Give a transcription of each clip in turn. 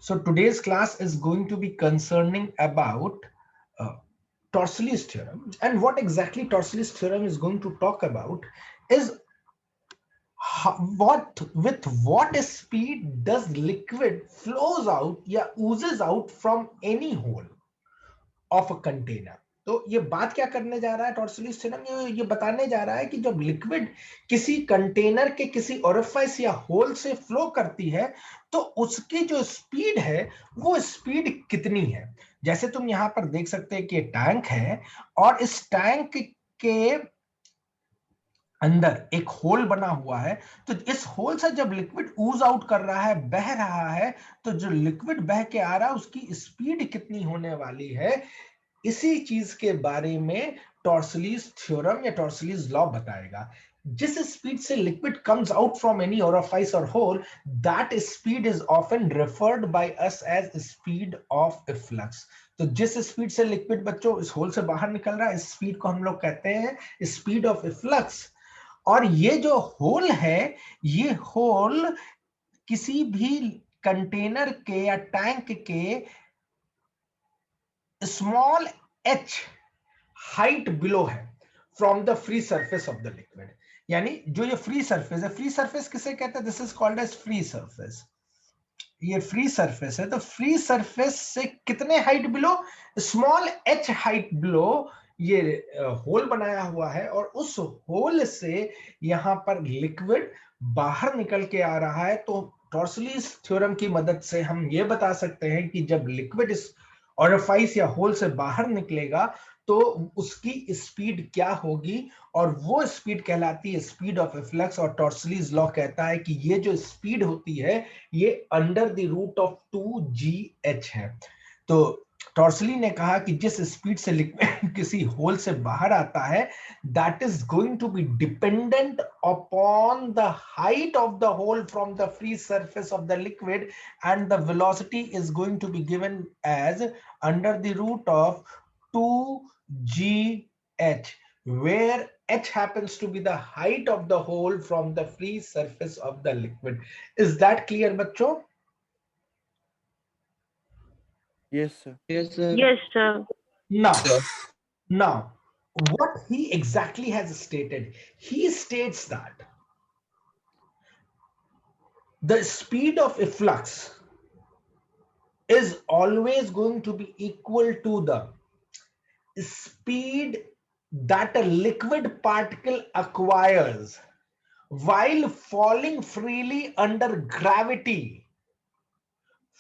So today's class is going to be concerning about uh, Torseli's theorem, and what exactly Torseli's theorem is going to talk about is what speed does liquid flows out या oozes out from any hole of a container. तो ये बात क्या करने जा रहा है टॉर्सलिस theorem, ये बताने जा रहा है कि जब लिक्विड किसी कंटेनर के किसी ओरिफिस या होल से फ्लो करती है तो उसकी जो स्पीड है वो स्पीड कितनी है। जैसे तुम यहां पर देख सकते हैं कि टैंक है और इस टैंक के अंदर एक होल बना हुआ है, तो इस होल से जब लिक्विड ऊज आउट कर रहा है, बह रहा है, तो जो लिक्विड बह के आ रहा है उसकी स्पीड कितनी होने वाली है, इसी चीज के बारे में टॉर्सलीज थ्योरम या टॉर्सलीज लॉ बताएगा। जिस स्पीड से liquid comes out from any orifice और hole, that speed is often referred by us as speed of flux. तो जिस स्पीड से लिक्विड बच्चों इस होल से बाहर निकल रहा है, इस स्पीड को हम लोग कहते हैं स्पीड ऑफ फ्लक्स। और ये जो होल है, ये होल किसी भी कंटेनर के या टैंक के स्मॉल h हाइट बिलो है from the free surface of the liquid. यानी जो ये फ्री सरफेस है, फ्री सरफेस किसे कहते हैं, this is called as free surface. ये फ्री सरफेस है, तो फ्री सरफेस से कितने height below, small h height below ये होल बनाया हुआ है, और उस होल से यहां पर लिक्विड बाहर निकल के आ रहा है। तो टॉर्सलीज थ्योरम की मदद से हम ये बता सकते हैं कि जब लिक्विड इस ओरिफिस या होल से बाहर निकलेगा तो उसकी स्पीड क्या होगी, और वो स्पीड कहलाती है स्पीड ऑफ फ्लक्स। और टॉर्सलीज लॉ कहता है कि ये जो स्पीड होती है ये under the root of 2gh है। तो टॉर्सली ने कहा कि जिस स्पीड से लिक्विड किसी होल से बाहर आता है, that is going to be dependent upon the height of the hole from the free surface of the liquid, and the velocity is going to be given as under the root of 2gh, where h happens to be the height of the hole from the free surface of the liquid. Is that clear बच्चों? Yes, sir. Yes, sir. Yes, sir. Now, what he exactly has stated, he states that the speed of a flux is always going to be equal to the speed that a liquid particle acquires while falling freely under gravity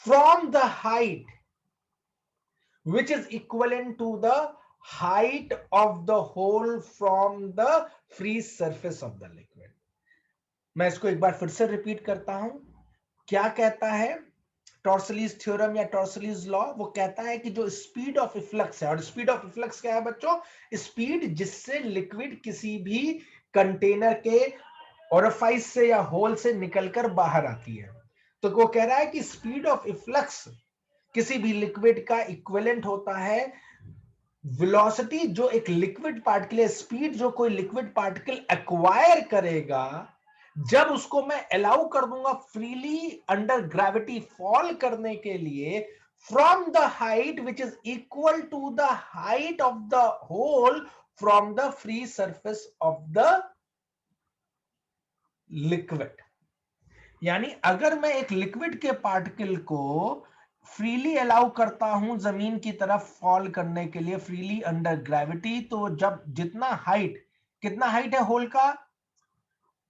from the height which is equivalent to the height of the hole from the free surface of the liquid. मैं इसको एक बार फिर से repeat करता हूं। क्या कहता है टॉर्सलीज थ्योरम या टॉर्सलीज लॉ? वो कहता है कि जो स्पीड ऑफ फ्लक्स है, और स्पीड ऑफ फ्लक्स क्या है बच्चों, स्पीड जिससे लिक्विड किसी भी कंटेनर के ओरिफिस से या होल से निकलकर बाहर आती है। तो वो कह रहा है कि स्पीड ऑफ फ्लक्स किसी भी लिक्विड का इक्विवेलेंट होता है वेलोसिटी जो एक लिक्विड पार्टिकल है, स्पीड जो कोई लिक्विड पार्टिकल एक्वायर करेगा जब उसको मैं अलाउ कर दूंगा फ्रीली अंडर ग्रेविटी फॉल करने के लिए, from the height which is equal to the height of the hole from the free surface of the liquid. यानी अगर मैं एक लिक्विड के पार्टिकल को फ्रीली अलाउ करता हूं जमीन की तरफ फॉल करने के लिए फ्रीली अंडर ग्रेविटी, तो जब जितना हाइट, कितना हाइट है होल का,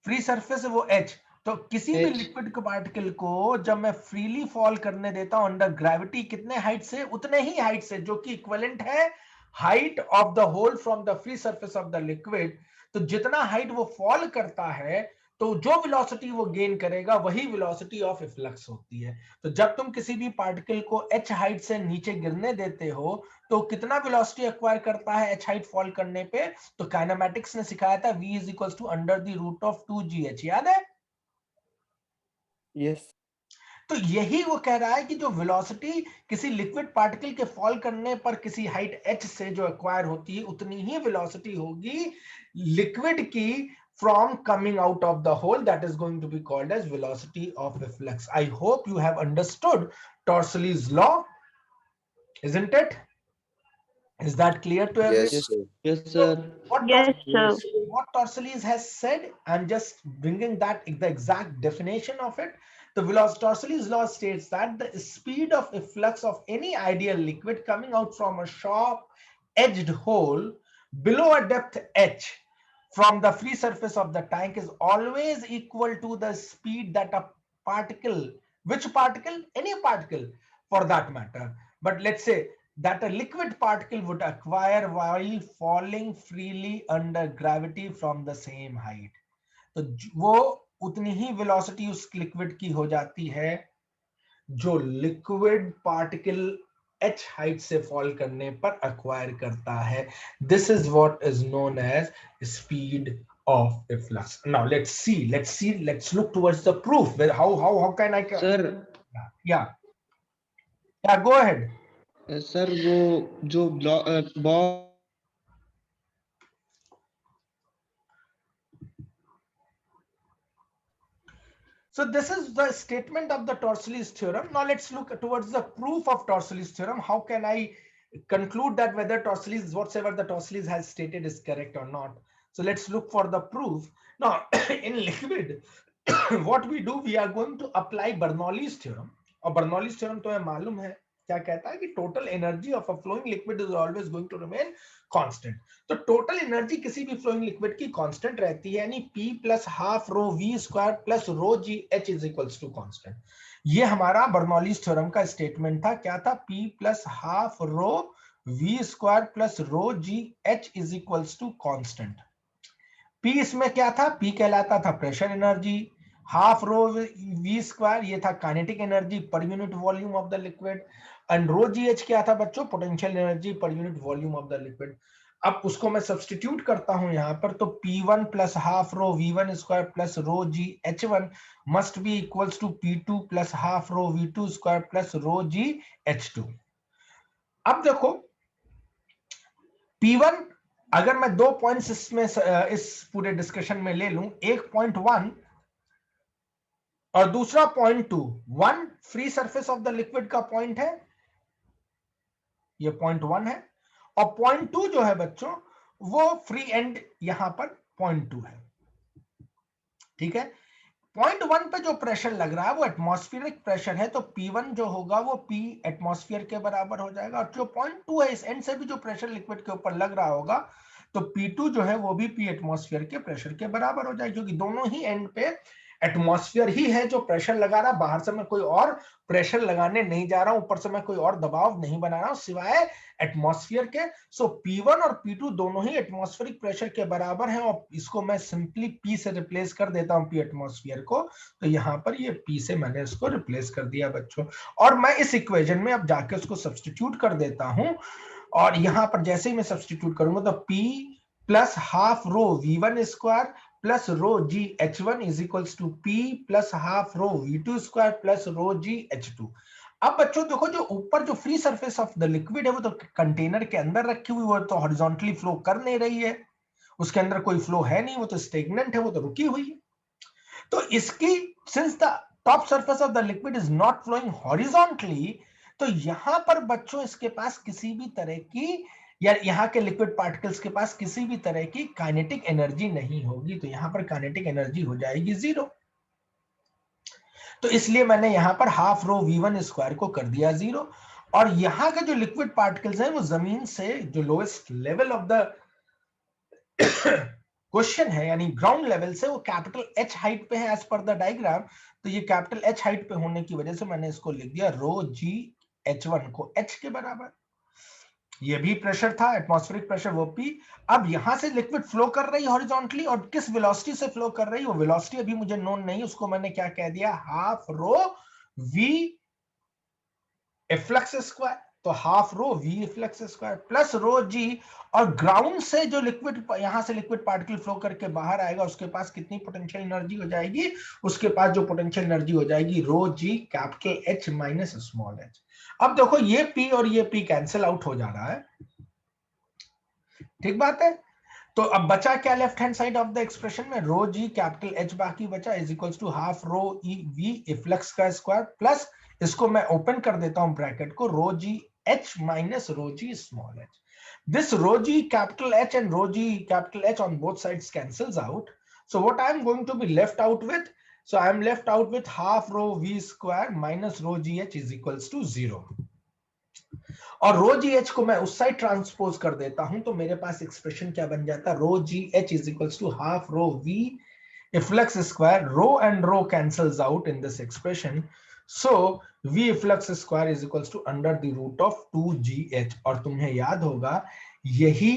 फ्री सरफेस है वो h, तो किसी भी लिक्विड के पार्टिकल को जब मैं फ्रीली फॉल करने देता हूं अंडर ग्रेविटी, कितने हाइट से, उतने ही हाइट से जो कि इक्विवेलेंट है height of the hole from the free surface of the liquid. तो जितना हाइट वो फॉल करता है तो जो वेलोसिटी वो गेन करेगा वही वेलोसिटी ऑफ फ्लक्स होती है। तो जब तुम किसी भी पार्टिकल को h हाइट से नीचे गिरने देते हो तो कितना वेलोसिटी एक्वायर करता है h हाइट फॉल करने पे, तो काइनेमैटिक्स ने सिखाया था v is equals to under the root of 2gh, याद है? Yes. तो यही वो कह रहा है कि जो वेलोसिटी किसी लिक्विड पार्टिकल के फॉल करने पर किसी हाइट h से जो एक्वायर होती है उतनी ही वेलोसिटी होगी लिक्विड की from coming out of the hole, that is going to be called as velocity of efflux. I hope you have understood Torsali's law, isn't it? Is that clear to everyone? Yes, Yes, sir. yes, So sir. Yes, sir. what Torsales has said, I'm just bringing that the exact definition of it. The Torsales law states that the speed of efflux of any ideal liquid coming out from a sharp edged hole below a depth h from the free surface of the tank is always equal to the speed that a particle, which particle? Any particle for that matter. But let's say that a liquid particle would acquire while falling freely under gravity from the same height. तो वो उतनी ही velocity उस liquid की हो जाती है जो liquid particle h height से फॉल करने पर acquire करता है. This is what is known as speed of efflux. Now let's look towards the proof. How can I? Sir Yeah, go ahead. Sir वो जो box So this is the statement of the Torsales theorem. Now let's look towards the proof of Torsales theorem. How can I conclude that whether Torsales, whatsoever the Torsales has stated is correct or not? So let's look for the proof. Now in liquid, what we do, we are going to apply Bernoulli's theorem. और Bernoulli's theorem तो हमें मालूम है क्या कहता है कि total energy of a flowing liquid is always going to remain constant. तो टोटल एनर्जी किसी भी फ्लोइंग लिक्विड की कांस्टेंट रहती है, यानी P plus half rho V square plus rho g H is equals to constant. ये हमारा Bernoulli's theorem का स्टेटमेंट था. क्या था? P plus half rho V square plus rho g H is equals to constant. P इसमें क्या था? P कहलाता था pressure energy. Half rho V square ये था kinetic energy per unit volume of the liquid. And rho g H क्या था बच्चों? Potential energy per unit volume of the liquid. अब उसको मैं सब्स्टिट्यूट करता हूं यहां पर, तो P1 plus half rho V1 square plus rho g H1 must be equals to P2 plus half rho V2 square plus rho g H2. अब देखो P1 अगर मैं 2 पॉइंट्स इसमें इस पूरे डिस्कशन में ले लूं, एक पॉइंट 1 और दूसरा point 2. 1 free surface of the liquid का पॉइंट है, ये पॉइंट 1 है, और पॉइंट 2 जो है बच्चों वो फ्री एंड यहां पर पॉइंट 2 है. ठीक है. पॉइंट 1 पे जो प्रेशर लग रहा है वो एटमॉस्फेरिक प्रेशर है, तो P1 जो होगा वो P एटमॉस्फेयर के बराबर हो जाएगा. और जो पॉइंट 2 है इस एंड से भी जो प्रेशर लिक्विड के ऊपर लग रहा होगा तो P2 जो है वो भी P एटमॉस्फेयर के प्रेशर के बराबर हो जाएगा, क्योंकि दोनों ही एंड पे एटमॉस्फेयर ही है जो प्रेशर लगा रहा. बाहर से मैं कोई और प्रेशर लगाने नहीं जा रहा हूं, ऊपर से मैं कोई और दबाव नहीं बना रहा हूं सिवाय एटमॉस्फेयर के. सो P1 और P2 दोनों ही एटमॉस्फेरिक प्रेशर के बराबर हैं, और इसको मैं सिंपली P से रिप्लेस कर देता हूं, P एटमॉस्फेयर को. तो यहां पर ये P से मैंने इसको रिप्लेस कर दिया बच्चों, और मैं इस इक्वेशन में अब जाके उसको सब्स्टिट्यूट कर देता हूं. और यहां पर जैसे ही मैं सब्स्टिट्यूट करूंगा तो P plus half rho V1 square plus rho g H1 is equals to P plus half rho V2 square plus rho g H2. अब बच्चों देखो जो ऊपर जो free surface of the liquid है वो तो कंटेनर के अंदर रखी हुई, वो तो हॉरिजॉन्टली फ्लो कर नहीं रही है, उसके अंदर कोई फ्लो है नहीं, वो तो स्टेगनेंट है, वो तो रुकी हुई है. तो इसकी since the top surface of the liquid is not flowing horizontally, तो यहां पर बच्चों इसके पास किसी भी तरह की, या यहाँ के लिक्विड पार्टिकल्स के पास किसी भी तरह की काइनेटिक एनर्जी नहीं होगी, तो यहां पर काइनेटिक एनर्जी हो जाएगी 0. तो इसलिए मैंने यहां पर हाफ रो V1 स्क्वायर को कर दिया 0. और यहां के जो लिक्विड पार्टिकल्स हैं वो जमीन से जो lowest level of the question है यानी ग्राउंड लेवल से वो कैपिटल H हाइट पे है एज पर द डायग्राम. तो ये कैपिटल H हाइट पे होने की वजह से मैंने इसको लिख दिया रो जी H1 को H के बराबर. ये भी प्रेशर था एटमॉस्फेरिक प्रेशर वो P. अब यहां से लिक्विड फ्लो कर रही है हॉरिजॉन्टली, और किस वेलोसिटी से फ्लो कर रही है वो वेलोसिटी अभी मुझे नोन नहीं, उसको मैंने क्या कह दिया half rho V efflux square. तो half rho V efflux square plus rho g, और ग्राउंड से जो लिक्विड यहां से लिक्विड पार्टिकल फ्लो करके बाहर आएगा उसके पास कितनी पोटेंशियल एनर्जी हो जाएगी? उसके पास जो पोटेंशियल एनर्जी हो जाएगी rho g capital H minus small h. अब देखो ये P और ये P कैंसिल आउट हो जा रहा है, ठीक बात है. तो अब बचा क्या left hand side of the expression में, रो जी कैपिटल एच बाकी बचा is equals to half rho e v efflux का स्क्वायर प्लस इसको मैं ओपन कर देता हूं ब्रैकेट को, rho g h minus rho g small h. This rho g capital H and rho g capital H on both sides cancels out. So what I am going to be left out with? So I am left out with half rho v square minus rho gh is equals to 0. और रो g H को मैं उस side transpose कर देता हूं तो मेरे पास expression क्या बन जाता है, rho g h is equals to half rho v efflux square, rho and rho cancels out in this expression, so v efflux square is equals to under the root of 2gh. और तुम्हें याद होगा यही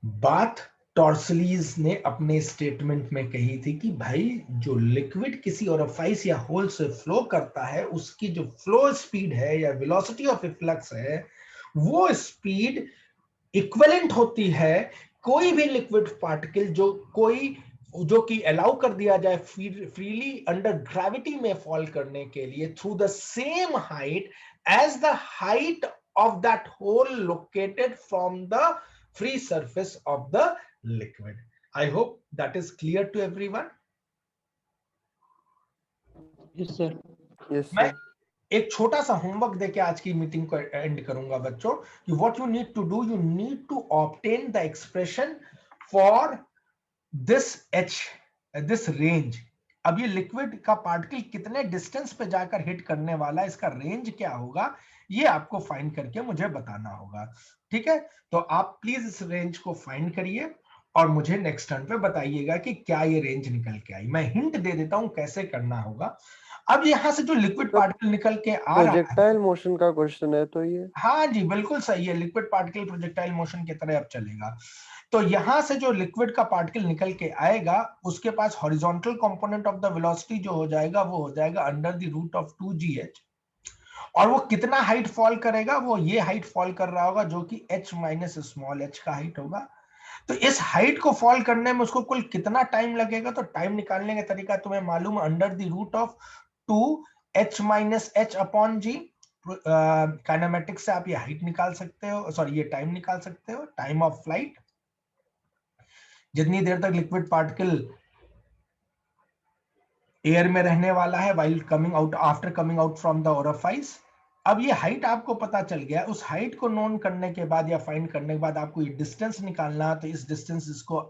बात टॉर्सलीज ने अपने statement में कही थी कि भाई जो लिक्विड किसी ओरिफाइस या होल से फ्लो करता है उसकी जो फ्लो स्पीड है या वेलोसिटी ऑफ इफ्लक्स है वो स्पीड इक्विवेलेंट होती है कोई भी लिक्विड पार्टिकल जो कि अलाउ कर दिया जाए फ्रीली अंडर ग्रेविटी में फॉल करने के लिए through the same height as the height of that hole located from the free surface of the liquid. I hope that is clear to everyone. Yes, sir. Yes, मैं sir. एक छोटा सा homework देके आज की मीटिंग को and करूंगा बच्चों कि what you need to do, you need to obtain the expression for this H, this range. अब ये लिक्विड का पार्टिकल कितने डिस्टेंस पे जाकर हिट करने वाला है, इसका रेंज क्या होगा, ये आपको फाइंड करके मुझे बताना होगा. ठीक है, तो आप प्लीज इस रेंज को फाइंड करिए और मुझे नेक्स्ट टर्न पे बताइएगा कि क्या ये रेंज निकल के आई. मैं हिंट दे देता हूं कैसे करना होगा. अब यहां से जो लिक्विड पार्टिकल निकल के आ रहा है, प्रोजेक्टाइल मोशन का क्वेश्चन है तो ये, हाँ जी बिल्कुल सही है, लिक्विड पार्टिकल प्रोजेक्टाइल मोशन की तरह अब चलेगा. तो यहां से जो लिक्विड का पार्टिकल निकल के आएगा उसके पास horizontal component of the velocity जो हो जाएगा वो हो जाएगा under the root of 2gh. और वो कितना हाइट फॉल करेगा, वो ये हाइट फॉल कर रहा होगा जो कि h माइनस स्मॉल h का हाइट होगा. तो इस हाइट को फॉल करने में उसको कुल कितना टाइम लगेगा, तो टाइम निकालने का तरीका तुम्हें मालूम है, under the root of 2h minus h upon g. Kinematics से आप ये हाइट निकाल सकते हो, सॉरी ये टाइम निकाल सकते हो, टाइम ऑफ फ्लाइट, जितनी देर तक लिक्विड पार्टिकल एयर में रहने वाला है while coming out, after coming out from the orifice. अब ये हाइट आपको पता चल गया, उस हाइट को नोन करने के बाद या फाइंड करने के बाद आपको ये डिस्टेंस निकालना है. तो इस डिस्टेंस इसको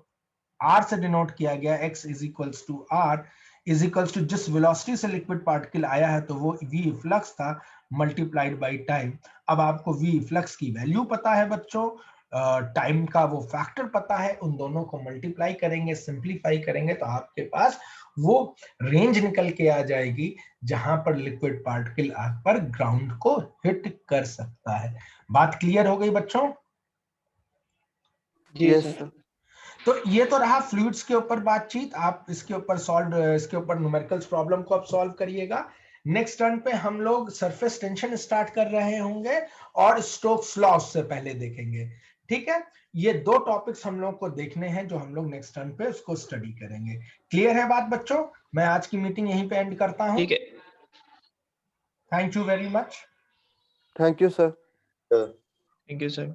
r से डिनोट किया गया, x is equals to r is equals to जिस वेलोसिटी से लिक्विड पार्टिकल आया है तो वो v फ्लक्स था मल्टीप्लाइड बाय टाइम. अब आपको v फ्लक्स की वैल्यू पता है बच्चों, टाइम का वो फैक्टर पता है, उन दोनों को मल्टीप्लाई करेंगे, सिंप्लीफाई करेंगे तो आपके पास वो रेंज निकल के आ जाएगी जहां पर लिक्विड पार्टिकल आकर ग्राउंड को हिट कर सकता है. बात क्लियर हो गई बच्चों? जी yes, सर. sir. तो ये तो रहा फ्लूइड्स के ऊपर बातचीत. आप इसके ऊपर न्यूमेरिकल्स प्रॉब्लम को आप सॉल्व करिएगा. नेक्स्ट टर्न पे हम लोग सरफेस टेंशन स्टार्ट कर रहे होंगे और स्टोक्स लॉ से पहले देखेंगे. ठीक है, ये दो टॉपिक्स हम लोग को देखने हैं जो हम लोग नेक्स्ट टर्न पे उसको स्टडी करेंगे. क्लियर है बात बच्चों? मैं आज की मीटिंग यहीं पे एंड करता हूं. ठीक है. Thank you very much. Thank you, sir. Thank you sir.